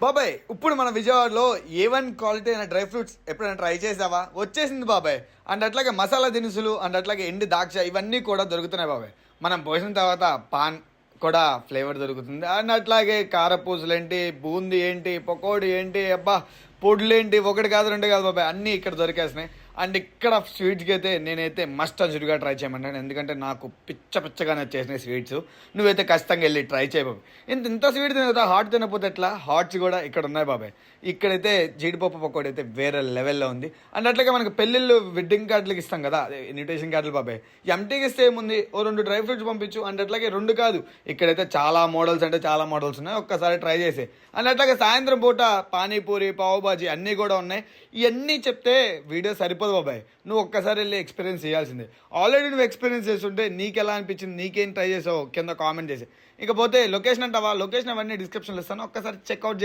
బాబాయ్ ఇప్పుడు మన విజయవాడలో A1 క్వాలిటీ అయిన డ్రై ఫ్రూట్స్ ఎప్పుడైనా ట్రై చేసావా? వచ్చేసింది బాబాయ్. అండ్ అట్లాగే మసాలా దినుసులు అండ్ అట్లాగే ఎండి ద్రాక్ష ఇవన్నీ కూడా దొరుకుతున్నాయి బాబాయ్. మనం పోసిన తర్వాత పాన్ కూడా ఫ్లేవర్ దొరుకుతుంది. అండ్ అట్లాగే కారపూసలు ఏంటి, బూందీ ఏంటి, పకోడీ ఏంటి, అబ్బా పొడులు ఏంటి, ఒకటి కాదు రెండు కాదు బాబాయ్, అన్నీ ఇక్కడ దొరికేస్తున్నాయి. అండ్ ఇక్కడ స్వీట్స్కి అయితే నేనైతే మస్ట్ అజుడుగా ట్రై చేయమంటాను, ఎందుకంటే నాకు పిచ్చగా నచ్చేసినాయి స్వీట్స్. నువ్వైతే ఖచ్చితంగా వెళ్ళి ట్రై చేయ బాబాయ్. ఇంత స్వీట్ తినదా, హాట్ తినకపోతే ఎట్లా? హాట్స్ కూడా ఇక్కడ ఉన్నాయి బాబాయ్. ఇక్కడైతే జీడిపప్పు పకోడీ అయితే వేరే లెవెల్లో ఉంది. అండ్ అట్లాగే మనకి పెళ్ళిళ్ళు వెడ్డింగ్ కార్డులకి ఇస్తాం కదా, అదే ఇన్విటేషన్ కార్డులు బాబాయ్. ఎంటీకి ఇస్తే ఏముంది, ఓ 2 డ్రై ఫ్రూట్స్ పంపించు. అండ్ అట్లాగే 2 కాదు, ఇక్కడైతే చాలా మోడల్స్ అంటే చాలా మోడల్స్ ఉన్నాయి, ఒక్కసారి ట్రై చేసే. అండ్ అట్లాగే సాయంత్రం పూట పానీపూరి, పావు బాజీ అన్నీ కూడా ఉన్నాయి. ఇవన్నీ చెప్తే వీడియో సరిపోదు బాబాయ్, నువ్వు ఒక్కసారి వెళ్ళి ఎక్స్పీరియన్స్ చేయాల్సిందే. ఆల్రెడీ నువ్వు ఎక్స్పీరియన్స్ చేస్తుంటే నీకు ఎలా అనిపించింది, నీకేం ట్రై చేసావు కింద కామెంట్ చేసి. ఇకపోతే లొకేషన్ అంటావా, లొకేషన్ అవన్నీ డిస్క్రిప్షన్లో ఇస్తాను, ఒక్కసారి చెక్అవుట్ చేసి